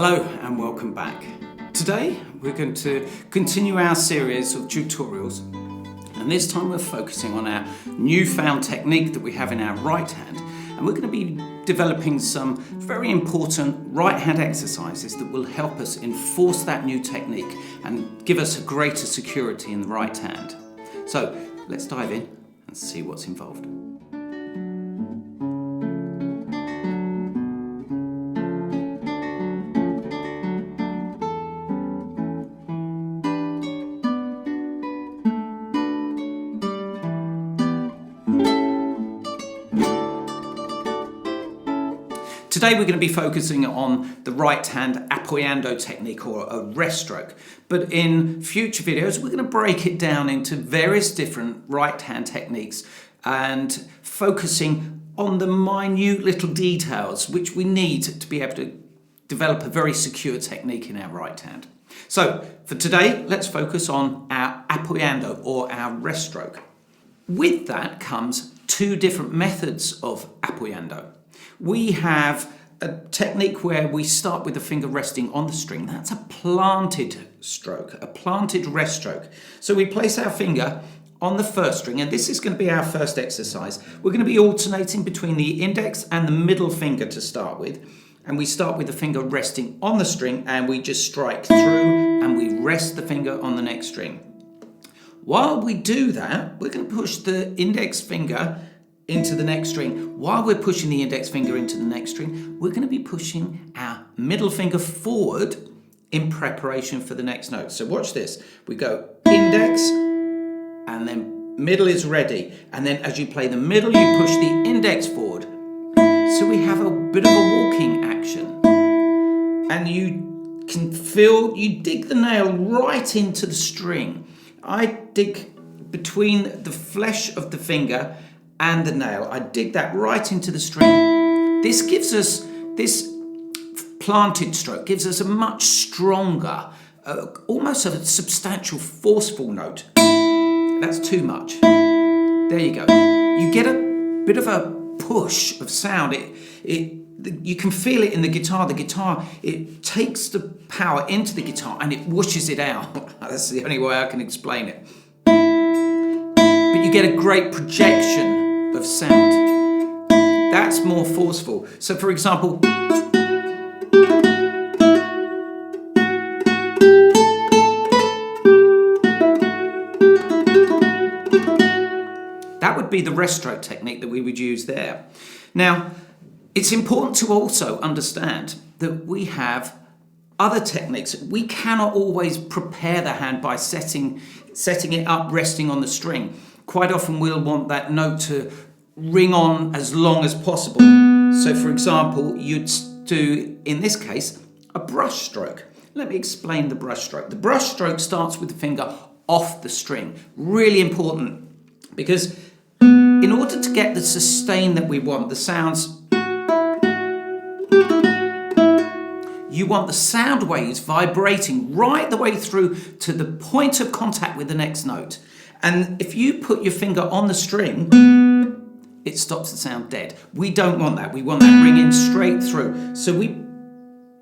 Hello and welcome back. Today we're going to continue our series of tutorials, and this time we're focusing on our newfound technique that we have in our right hand, and we're going to be developing some very important right hand exercises that will help us enforce that new technique and give us a greater security in the right hand. So let's dive in and see what's involved. Today we're going to be focusing on the right hand Apoyando technique, or a rest stroke. But in future videos we're going to break it down into various different right hand techniques and focusing on the minute little details which we need to be able to develop a very secure technique in our right hand. So for today, let's focus on our Apoyando, or our rest stroke. With that comes two different methods of Apoyando. We have a technique where we start with the finger resting on the string. That's a planted stroke, a planted rest stroke. So we place our finger on the first string, and this is going to be our first exercise. We're going to be alternating between the index and the middle finger to start with. And we start with the finger resting on the string, and we just strike through and we rest the finger on the next string. While we do that, we're going to push the index finger into the next string. While we're pushing the index finger into the next string, we're going to be pushing our middle finger forward in preparation for the next note. So watch this. We go index, and then middle is ready. And then as you play the middle, you push the index forward. So we have a bit of a walking action. And you can feel, you dig the nail right into the string. I dig between the flesh of the finger and the nail. I dig that right into the string. This gives us, this planted stroke gives us a much stronger, almost a substantial, forceful note. That's too much. There you go. You get a bit of a push of sound. You can feel it in the guitar. The guitar, it takes the power into the guitar and it whooshes it out. That's the only way I can explain it. But you get a great projection of sound. That's more forceful. So for example, that would be the rest stroke technique that we would use there. Now, it's important to also understand that we have other techniques. We cannot always prepare the hand by setting it up resting on the string. Quite often we'll want that note to ring on as long as possible. So for example, you'd do, in this case, a brush stroke. Let me explain the brush stroke. The brush stroke starts with the finger off the string. Really important, because in order to get the sustain that we want, the sounds, you want the sound waves vibrating right the way through to the point of contact with the next note. And if you put your finger on the string, it stops the sound dead. We don't want that. We want that ringing straight through. So we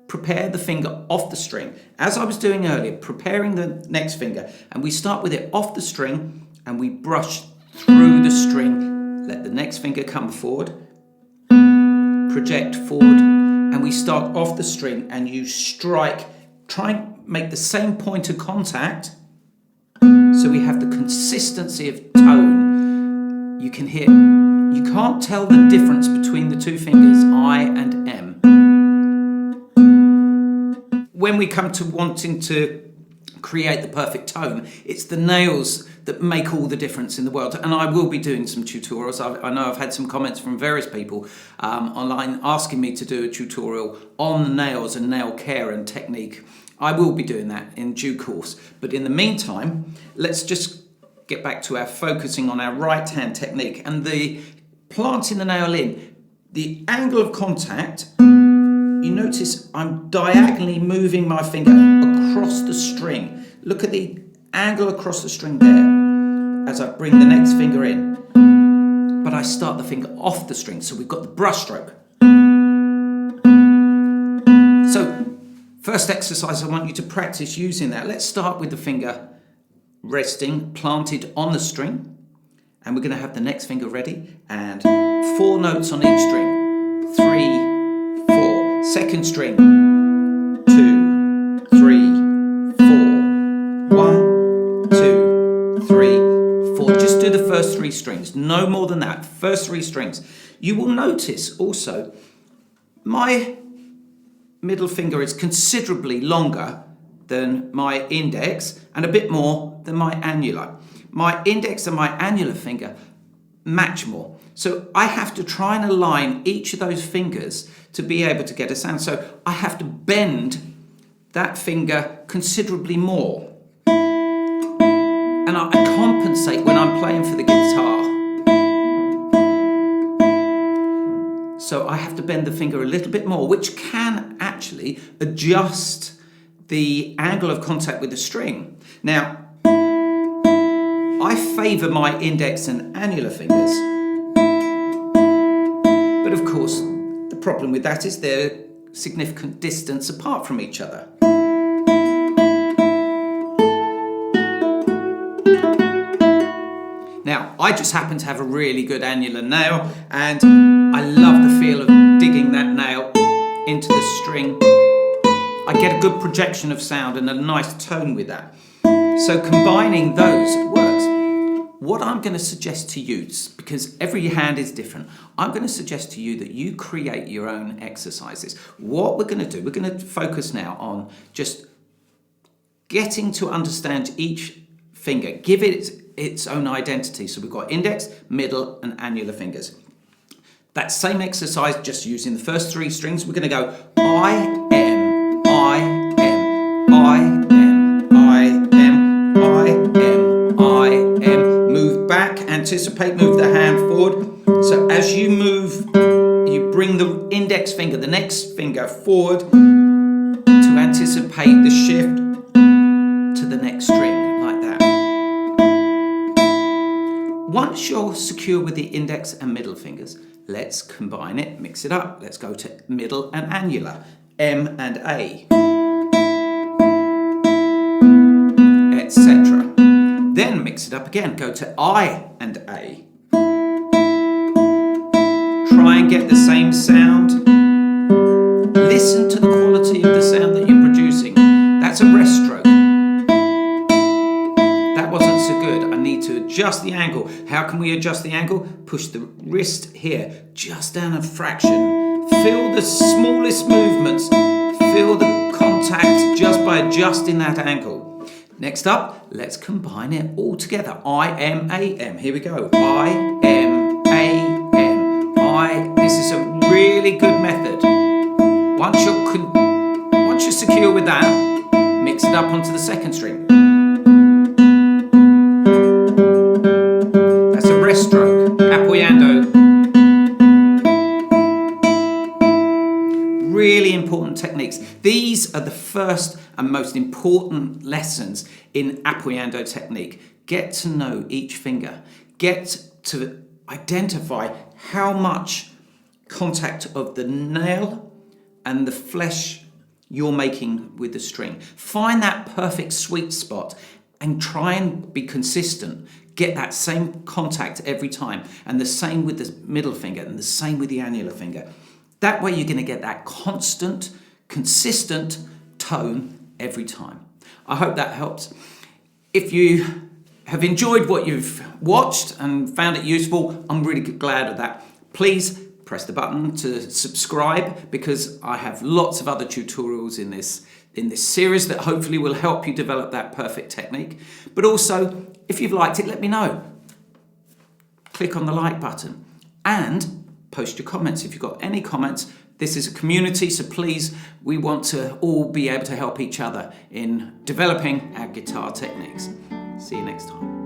prepare the finger off the string, as I was doing earlier, preparing the next finger. And we start with it off the string, and we brush through the string. Let the next finger come forward, project forward, and we start off the string, and you strike, try and make the same point of contact. So we have the consistency of tone. You can hear, you can't tell the difference between the two fingers, I and M. When we come to wanting to create the perfect tone, it's the nails that make all the difference in the world. And I will be doing some tutorials. I know I've had some comments from various people online asking me to do a tutorial on the nails and nail care and technique. I will be doing that in due course. But in the meantime, let's just get back to our focusing on our right hand technique and the planting the nail in. The angle of contact, you notice I'm diagonally moving my finger across the string. Look at the angle across the string there as I bring the next finger in. But I start the finger off the string, so we've got the brush stroke. So First exercise, I want you to practice using that. Let's start with the finger resting, planted on the string. And we're going to have the next finger ready. And 4 notes on each string. 3, 4. Second string. 2, 3, 4. 1, 2, 3, 4. Just do the first 3 strings. No more than that. First 3 strings. You will notice also my middle finger is considerably longer than my index and a bit more than my annular. My index and my annular finger match more. So I have to try and align each of those fingers to be able to get a sound. So I have to bend that finger considerably more. And I compensate when I'm playing for the guitar. So I have to bend the finger a little bit more, which can actually adjust the angle of contact with the string. Now, I favour my index and annular fingers. But of course, the problem with that is they're significant distance apart from each other. Now, I just happen to have a really good annular nail, and I love the feel of digging that nail into the string. I get a good projection of sound and a nice tone with that. So combining those works. What I'm going to suggest to you, because every hand is different, I'm going to suggest to you that you create your own exercises. What we're going to do, we're going to focus now on just getting to understand each finger, give it its own identity. So we've got index, middle, and annular fingers. That same exercise, just using the first 3 strings, we're going to go I, M, I, M, I, M, I, M, I, M, I, M. Move back, anticipate, move the hand forward. So as you move, you bring the index finger, the next finger forward to anticipate the shift to the next string, like that. Once you're secure with the index and middle fingers, let's combine it, mix it up. Let's go to middle and annular, M and A, etc. Then mix it up again, go to I and A. Try and get the same sound. Listen to the quality of the sound that you're producing. That's a Brushstroke. That wasn't so good. I need to adjust the angle. How can we adjust the angle? Push the wrist here, just down a fraction. Feel the smallest movements. Feel the contact just by adjusting that angle. Next up, let's combine it all together. I, M, A, M. Here we go. I, M, A, M. I. This is a really good method. Once you're secure with that, mix it up onto the second string. That's a Brushstroke, Apoyando. Really important techniques. These are the first and most important lessons in Apoyando technique. Get to know each finger. Get to identify how much contact of the nail and the flesh you're making with the string. Find that perfect sweet spot and try and be consistent. Get that same contact every time, and the same with the middle finger and the same with the annular finger. That way you're going to get that constant, consistent tone every time. I hope that helps. If you have enjoyed what you've watched and found it useful, I'm really glad of that. Please press the button to subscribe, because I have lots of other tutorials in this series that hopefully will help you develop that perfect technique. But also, if you've liked it, let me know. Click on the like button and post your comments. If you've got any comments, this is a community, so please, we want to all be able to help each other in developing our guitar techniques. See you next time.